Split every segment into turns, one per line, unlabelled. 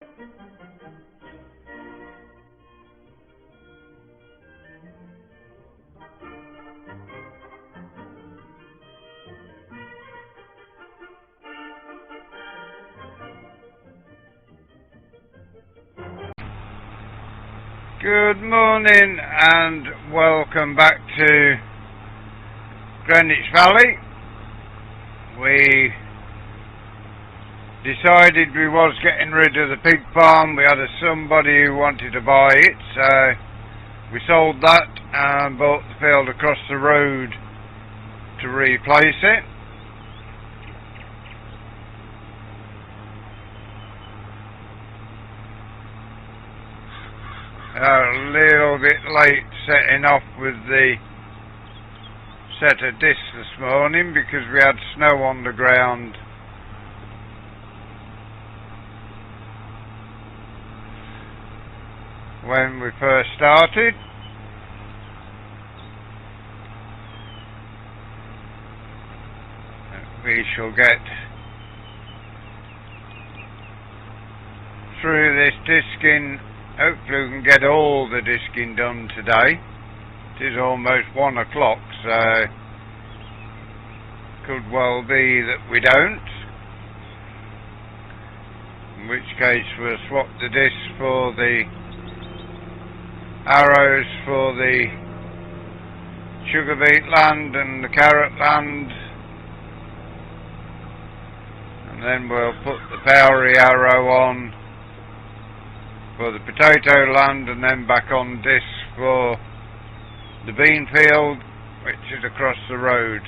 Good morning and welcome back to Greenwich Valley. We decided we was getting rid of the pig farm. We had somebody who wanted to buy it, so we sold that and bought the field across the road to replace it. A little bit late setting off with the set of discs this morning because we had snow on the ground. When we first started. We shall get through this disking. Hopefully we can get all the disking done today. It is almost 1 o'clock, so could well be that we don't. In which case we'll swap the discs for the arrows for the sugar beet land and the carrot land. And then we'll put the Bowery arrow on for the potato land, and then back on disc for the bean field, which is across the road.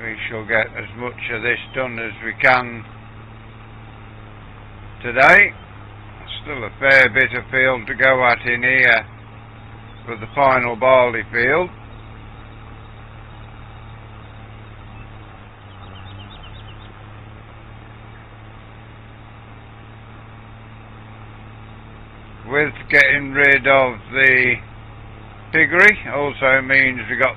We shall get as much of this done as we can today. Still a fair bit of field to go at in here for the final barley field. With getting rid of the piggery also means we got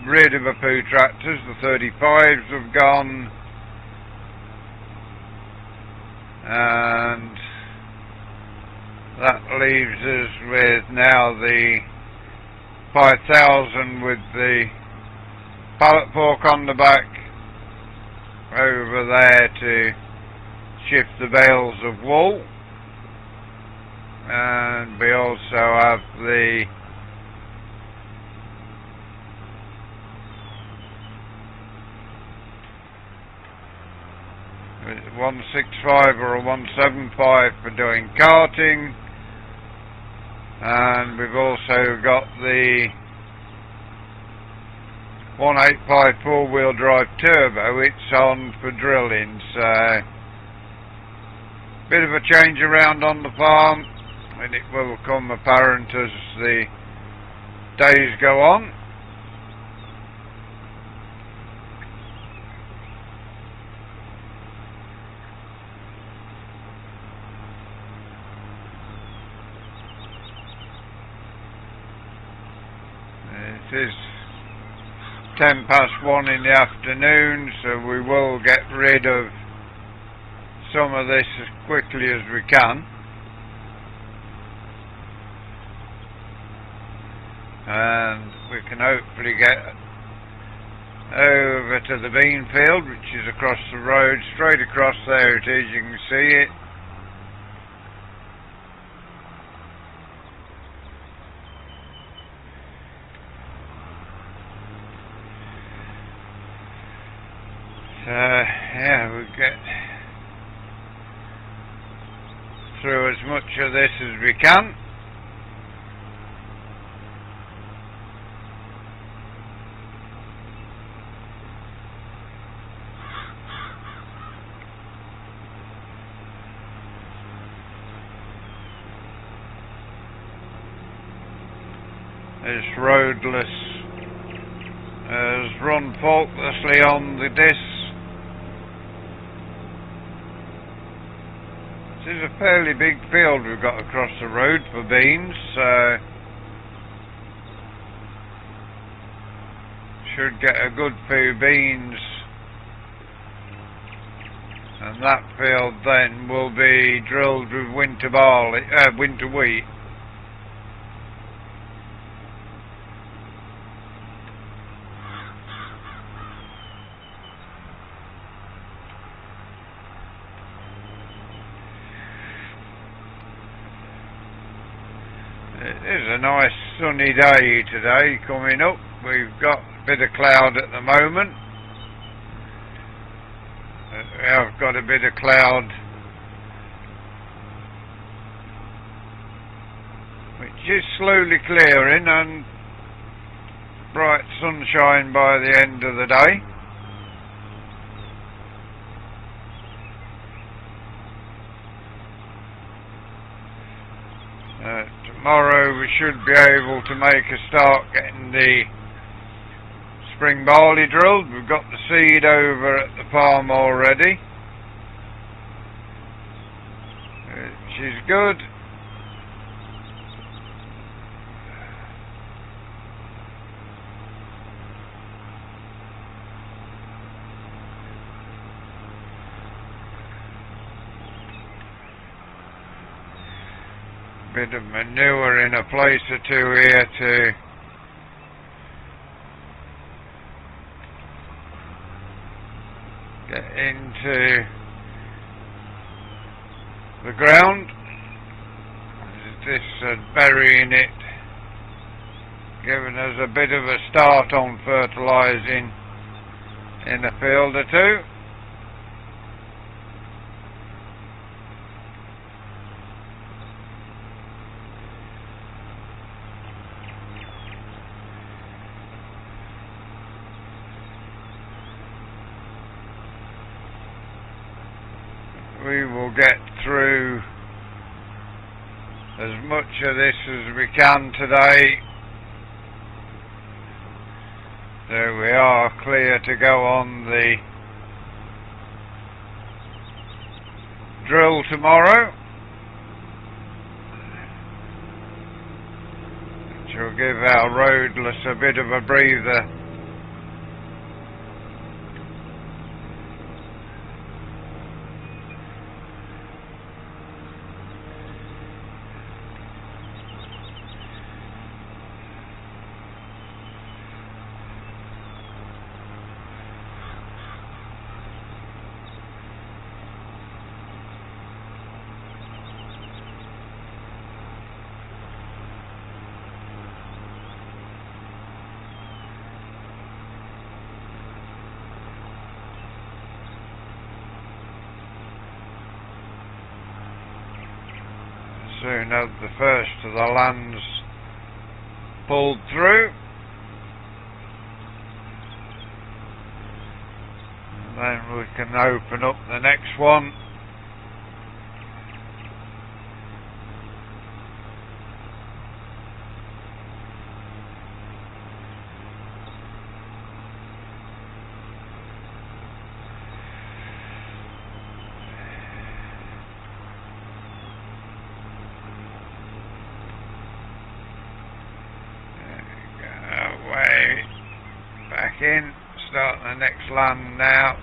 rid of a few tractors. The 35s have gone, and that leaves us with now the 5000 with the pallet fork on the back over there to shift the bales of wool. And we also have the $165 or a $175 for doing carting. And we've also got the 185 four-wheel drive turbo. It's on for drilling, so bit of a change around on the farm, and it will become apparent as the days go on. It is 1:10 in the afternoon, so we will get rid of some of this as quickly as we can. And we can hopefully get over to the bean field, which is across the road, straight across there it is, you can see it. Yeah, we'll get through as much of this as we can. This roadless has run faultlessly on the discs. It is a fairly big field we've got across the road for beans, so should get a good few beans, and that field then will be drilled with winter barley, winter wheat. It is a nice sunny day today coming up. We've got a bit of cloud at the moment. We have got a bit of cloud which is slowly clearing, and bright sunshine by the end of the day. Tomorrow we should be able to make a start getting the spring barley drilled. We've got the seed over at the farm already, which is good. Bit of manure in a place or two here to get into the ground. This burying it, giving us a bit of a start on fertilising in a field or two. We will get through as much of this as we can today, so we are clear to go on the drill tomorrow, which will give our roadless a bit of a breather. Soon as the first of the lands pulled through, and then we can open up the next one. Back in, start the next land now.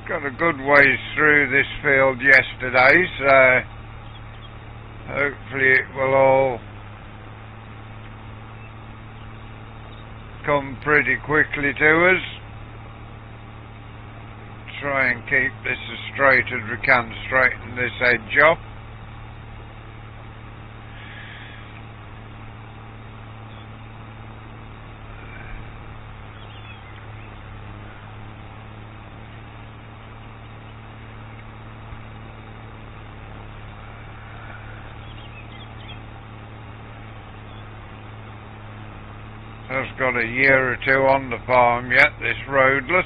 Got a good ways through this field yesterday, so hopefully it will all come pretty quickly to us. Try and keep this as straight as we can, straighten this edge up. It's got a year or two on the farm yet, this roadless.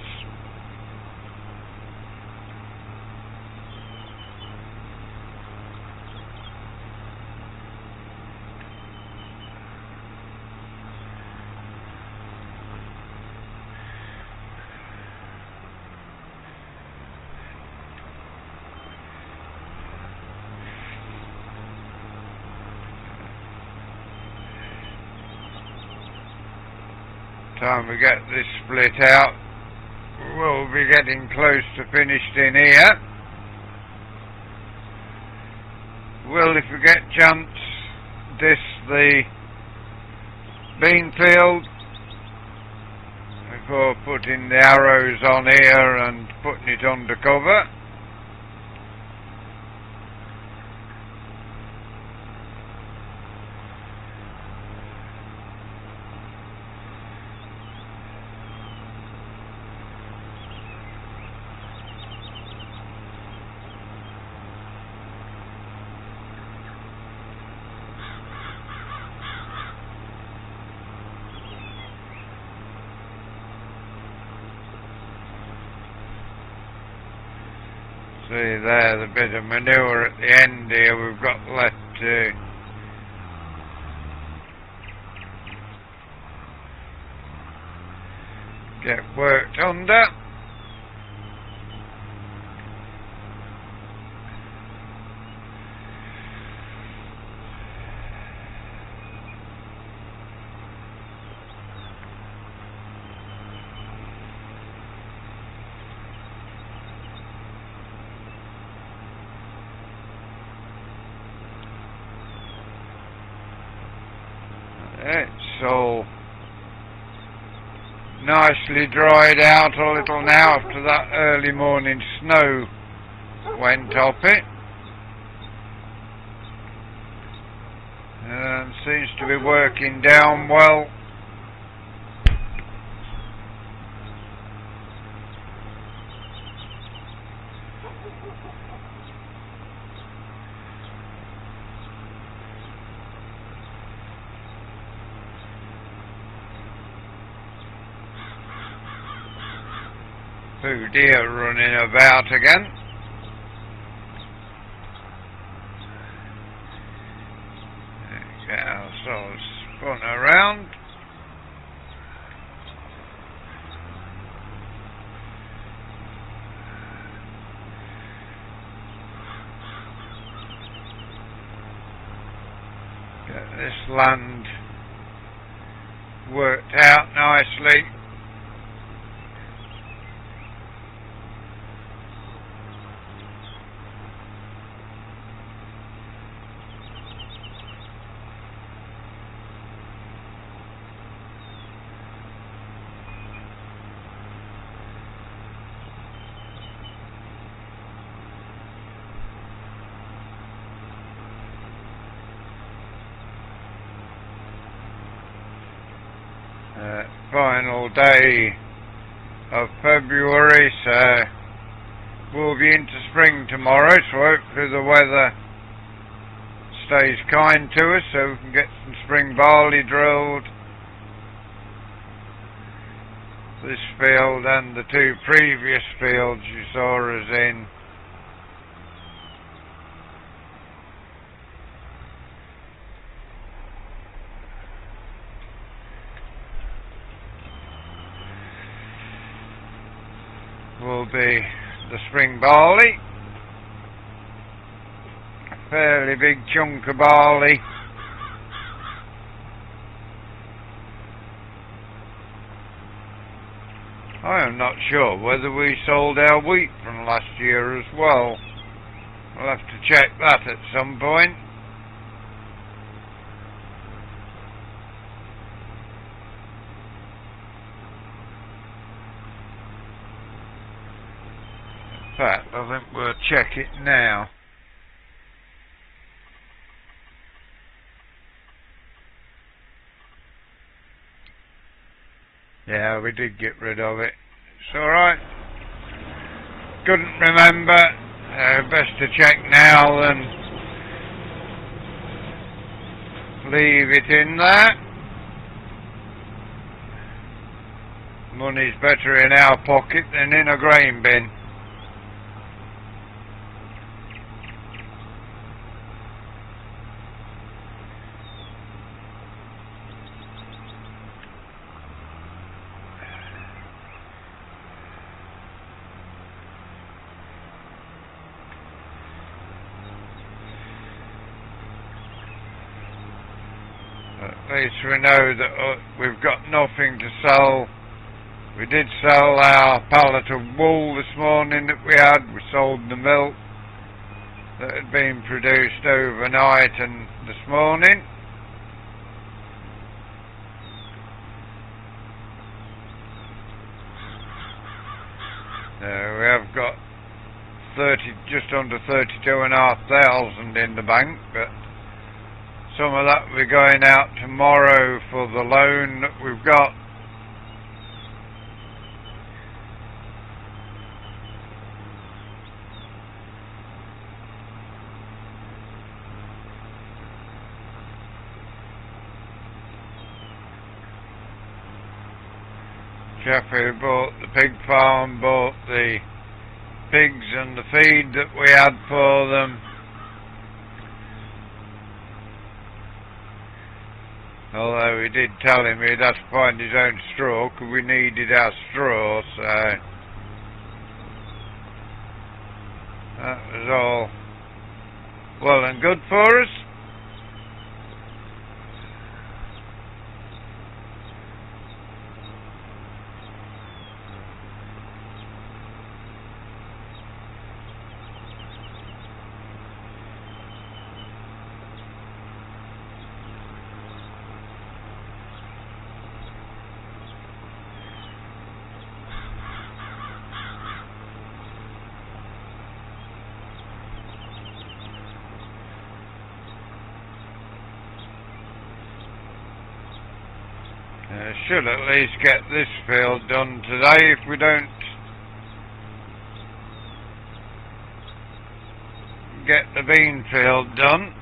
Time we get this split out, we'll be getting close to finished in here. Will, if we get chance, this the bean field before putting the arrows on here and putting it under cover. See there, the bit of manure at the end here we've got left to get worked under. It's all nicely dried out a little now after that early morning snow went off it, and seems to be working down well. Few deer running about again. Get ourselves spun around. Get this land worked out nicely. Final day of February, so we'll be into spring tomorrow, so hopefully the weather stays kind to us so we can get some spring barley drilled. This field and the two previous fields you saw us in. Will be the spring barley, a fairly big chunk of barley. I am not sure whether we sold our wheat from last year as well. We'll have to check that at some point. In fact, I think we'll check it now. Yeah, we did get rid of it. It's alright. Couldn't remember. Best to check now than leave it in there. Money's better in our pocket than in a grain bin. At least we know that we've got nothing to sell. We did sell our pallet of wool this morning that we had. We sold the milk that had been produced overnight and this morning. We have got just under 32,500 in the bank, but some of that will be going out tomorrow for the loan that we've got. Jeff who bought the pig farm bought the pigs and the feed that we had for them. Although we did tell him he'd have to find his own straw because we needed our straw, so that was all well and good for us. Should at least get this field done today. If we don't get the bean field done,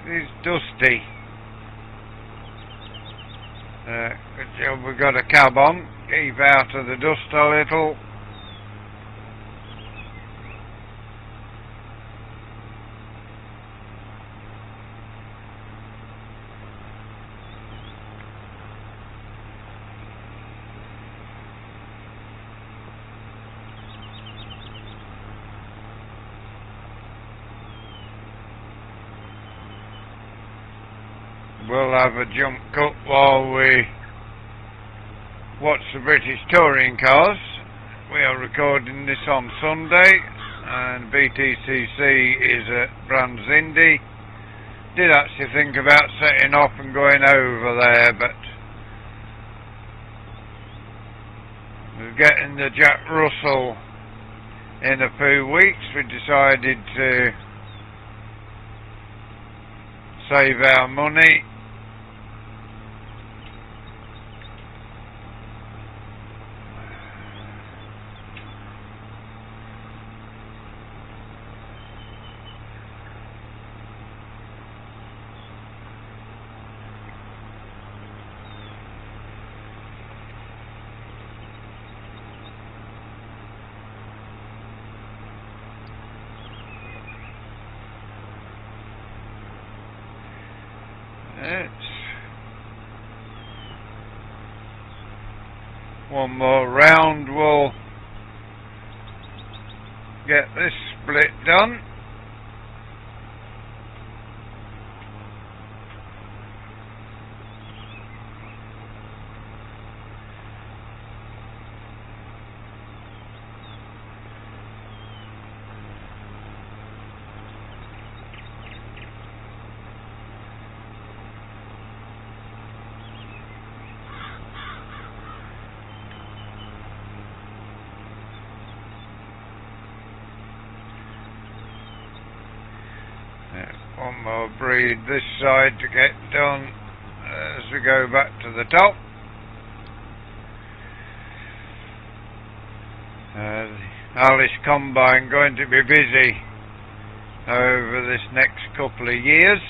it's dusty. Good job we got a cab on, keep out of the dust a little. We'll have a jump cut while we watch the British touring cars. We are recording this on Sunday and BTCC is at Brands Indy. Did actually think about setting off and going over there, but we're getting the Jack Russell in a few weeks. We decided to save our money. One more round, we'll get this split done. One more breed this side to get done as we go back to the top. The Alice Combine going to be busy over this next couple of years.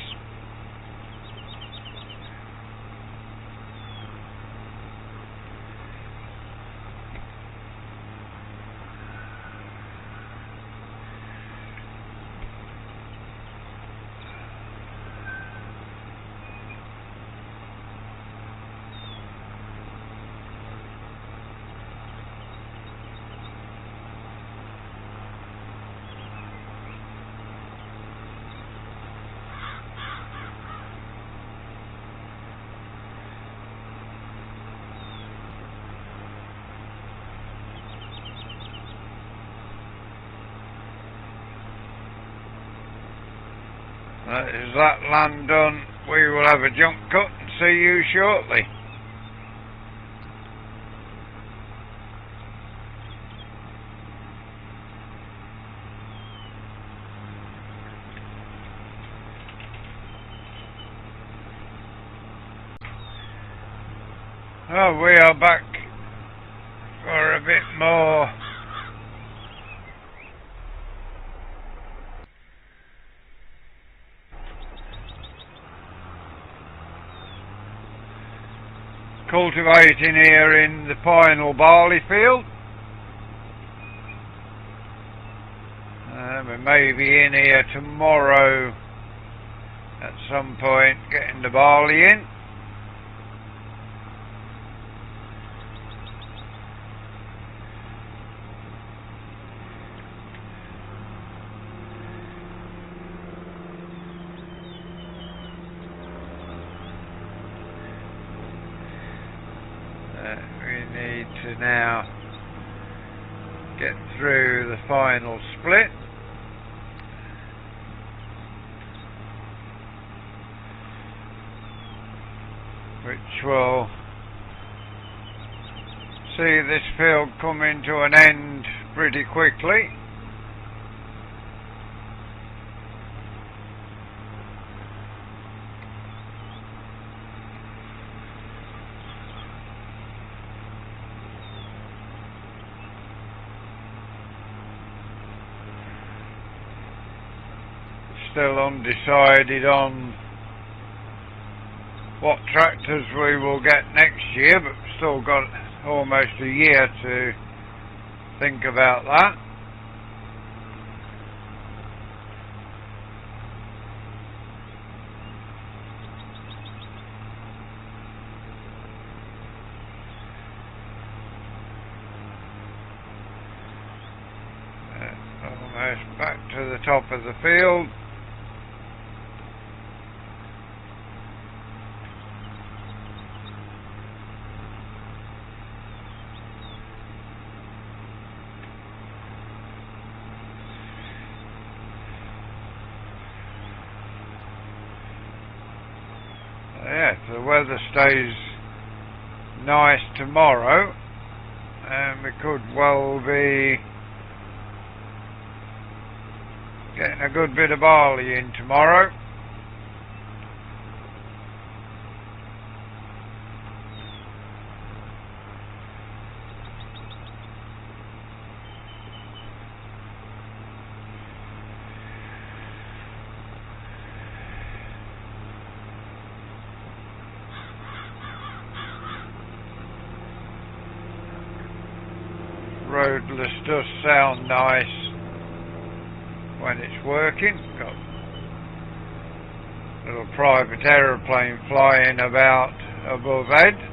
Is that land done, we will have a jump cut and see you shortly. Oh, we are back for a bit more cultivating here in the final barley field. We may be in here tomorrow at some point getting the barley in. We need to now get through the final split, which will see this field coming to an end pretty quickly. Still undecided on what tractors we will get next year, but still got almost a year to think about that. Almost back to the top of the field. Yeah, if the weather stays nice tomorrow, we could well be getting a good bit of barley in tomorrow. Roadless does sound nice when it's working. Got a little private aeroplane flying about above head.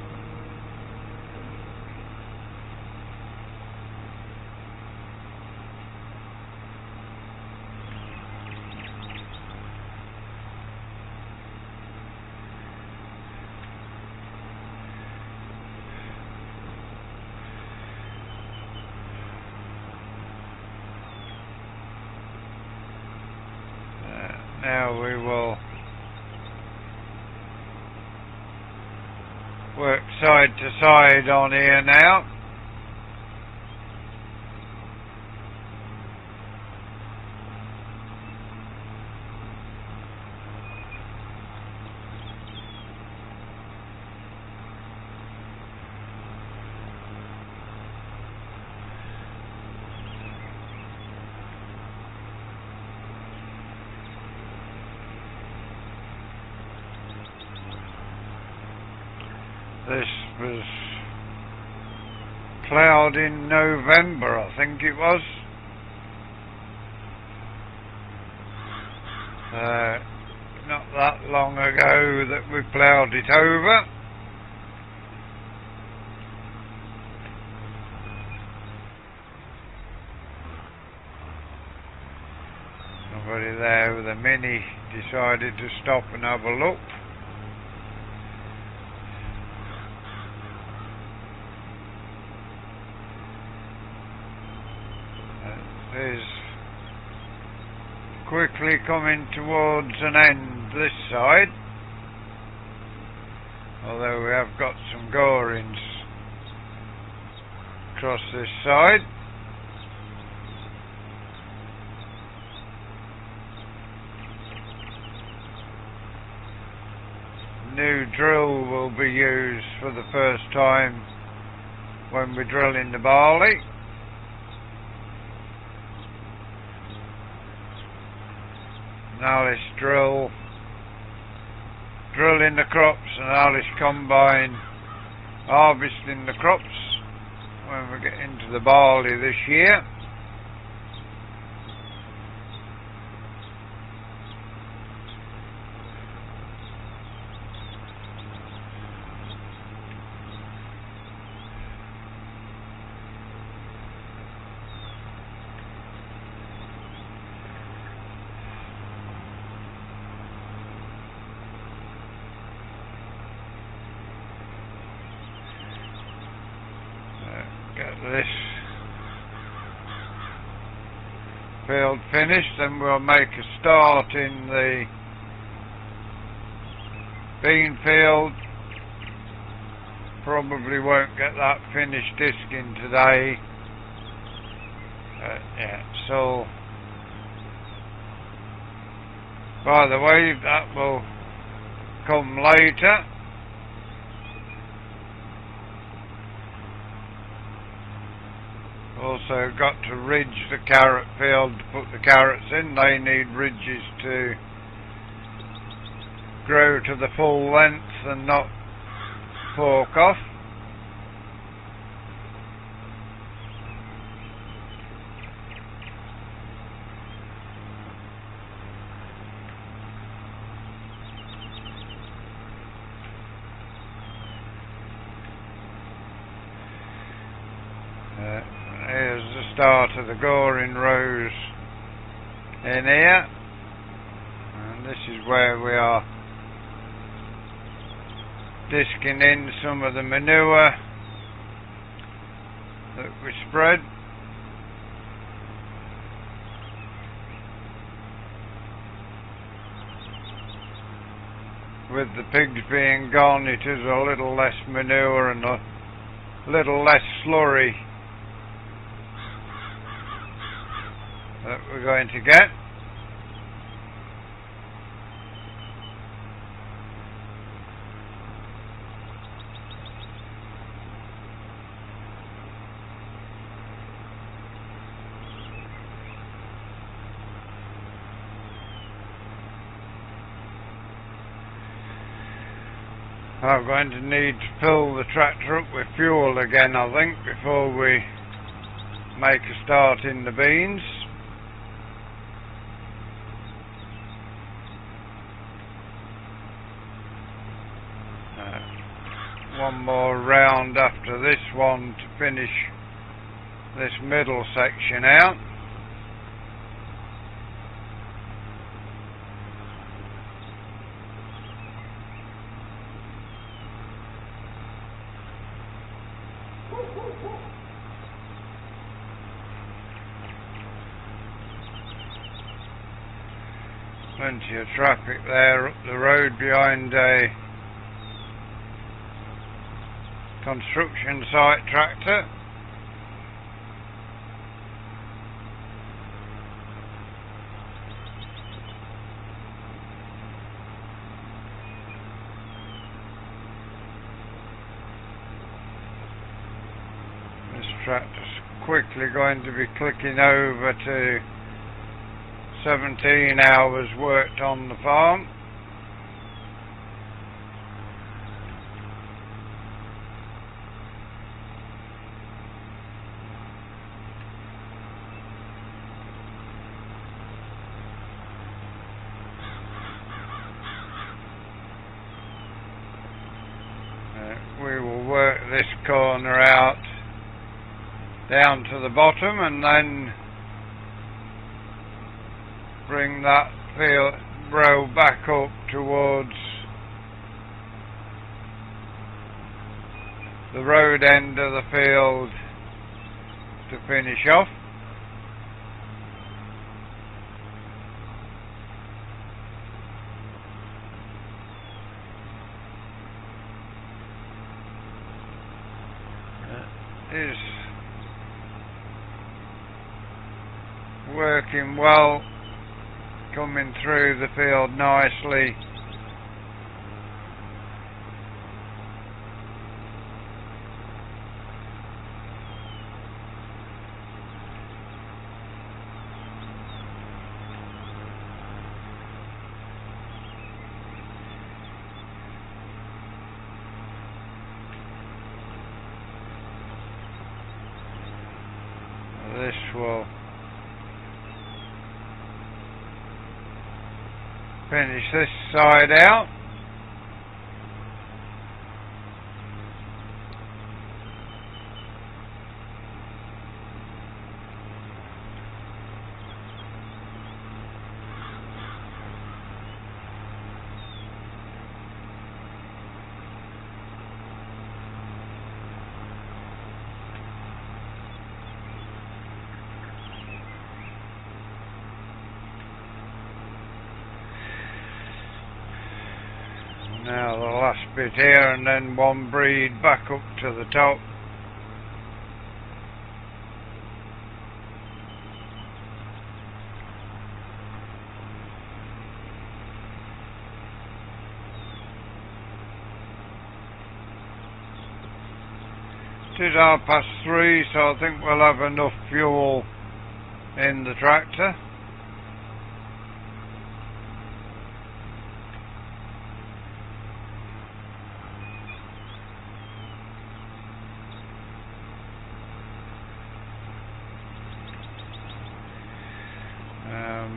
Now we will work side to side on here now. This was ploughed in November, I think it was. Not that long ago that we ploughed it over. Somebody there with a Mini decided to stop and have a look. There's quickly coming towards an end this side, although we have got some gorings across this side. New drill will be used for the first time when we're drilling the barley. Now let's drilling the crops, and now let's combine harvesting the crops when we get into the barley this year. Get this field finished, then we'll make a start in the bean field. Probably won't get that finished disking today. Yeah, so by the way, that will come later. Also got to ridge the carrot field to put the carrots in. They need ridges to grow to the full length and not fork off. Here's the start of the goring rows in here, and this is where we are disking in some of the manure that we spread. With the pigs being gone, it is a little less manure and a little less slurry that we're going to get. I'm going to need to fill the tractor up with fuel again, I think, before we make a start in the beans. One more round after this one to finish this middle section out. Plenty of traffic there up the road behind a construction site tractor. This tractor's quickly going to be clicking over to 17 hours worked on the farm. We will work this corner out down to the bottom and then bring that field row back up towards the road end of the field to finish off. is working well, coming through the field nicely. This will finish this side out. Now the last bit here, and then one breed back up to the top. It is 3:30, so I think we'll have enough fuel in the tractor.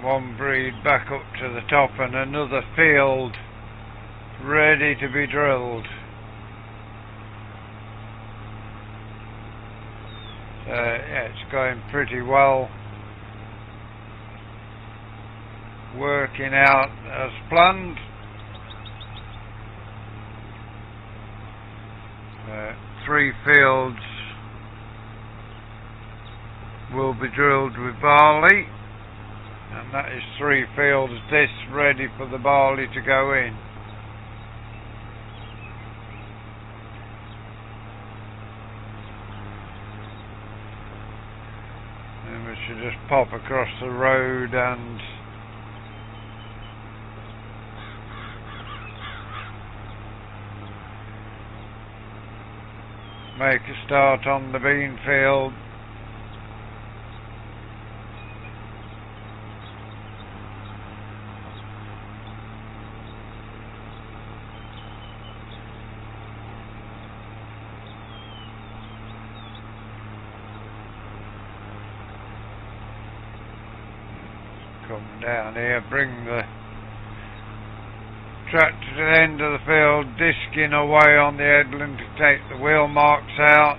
One breed back up to the top and another field ready to be drilled. So yeah, it's going pretty well, working out as planned. 3 fields will be drilled with barley. And that is 3 fields this ready for the barley to go in. And we should just pop across the road and make a start on the bean field. Come down here, bring the tractor to the end of the field, disking away on the headland to take the wheel marks out.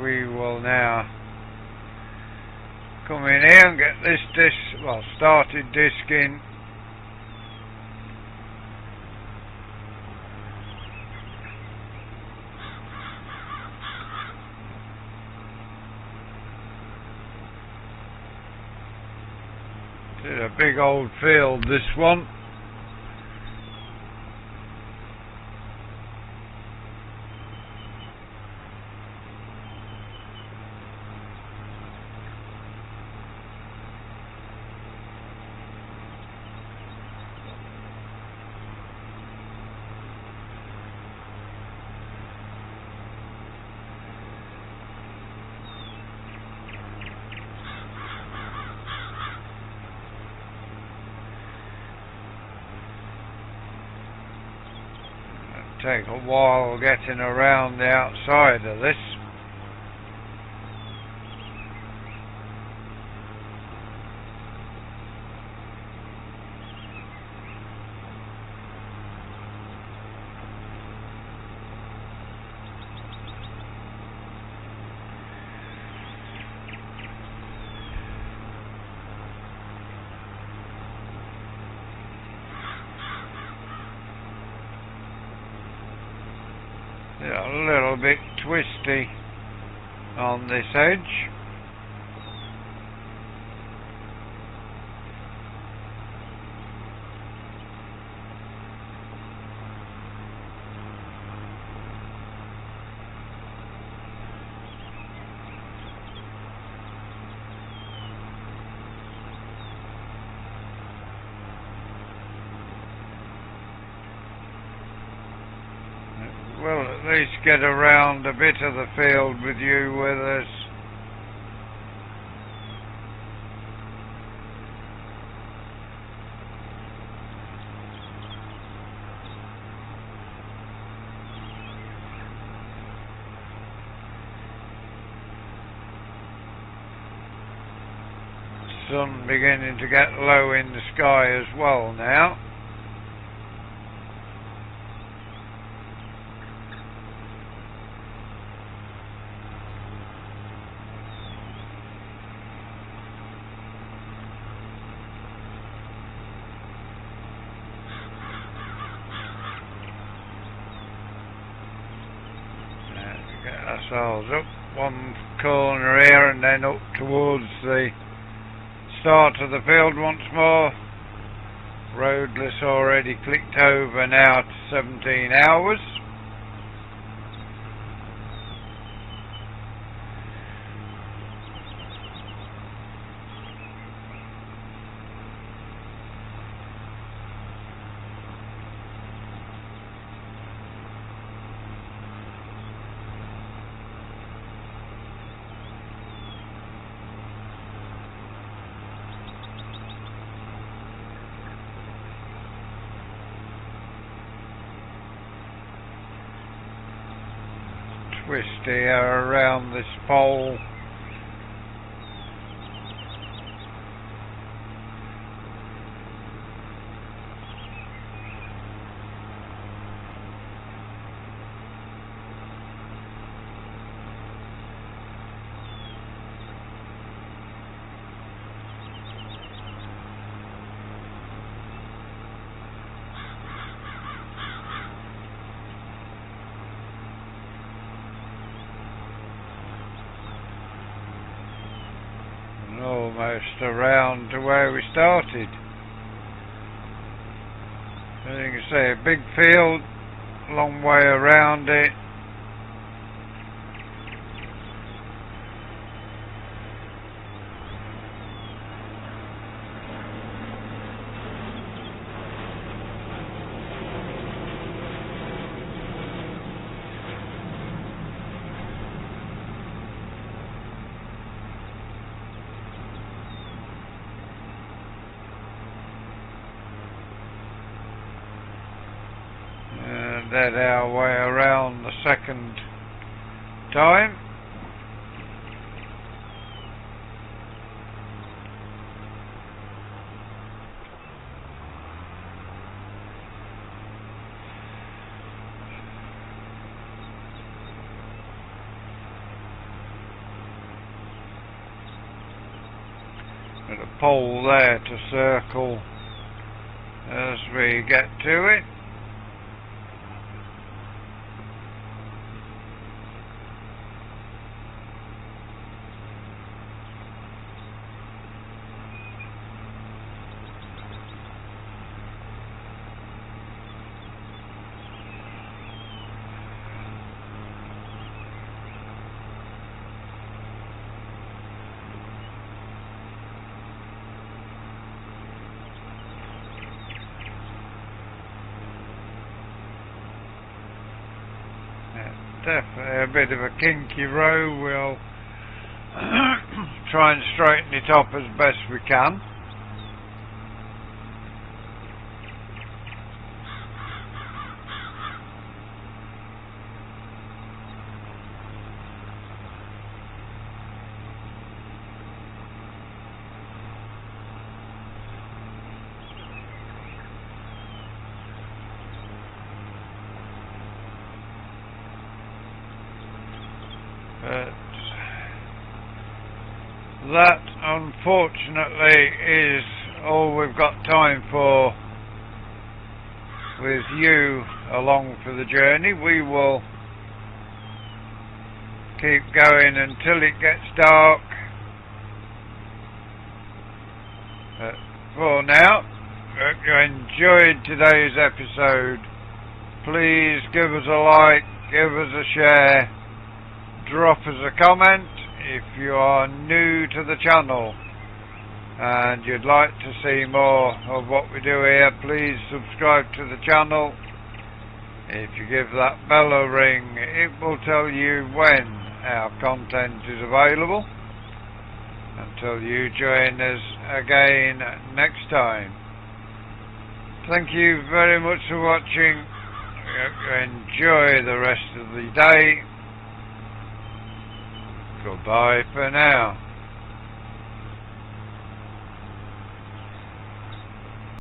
We will now come in here and get this started disking. It's a big old field, this one. Take a while getting around the outside of this. Yeah, a little bit twisty on this edge. We'll at least get around a bit of the field with you with us. Sun beginning to get low in the sky as well now. Get ourselves up one corner here and then up towards the start of the field once more. Roadless already clicked over now to 17 hours. Twist here around this pole. Almost around to where we started. As you can see, a big field, long way around it. Dead our way around the second time. Got a pole there to circle as we get to it. Definitely a bit of a kinky row. We'll try and straighten it up as best we can. But that, unfortunately, is all we've got time for with you along for the journey. We will keep going until it gets dark. For now, hope you enjoyed today's episode. Please give us a like, give us a share, drop us a comment if you are new to the channel and you'd like to see more of what we do here. Please subscribe to the channel. If you give that bell a ring, it will tell you when our content is available. Until you join us again next time. Thank you very much for watching. Enjoy the rest of the day. Goodbye for now.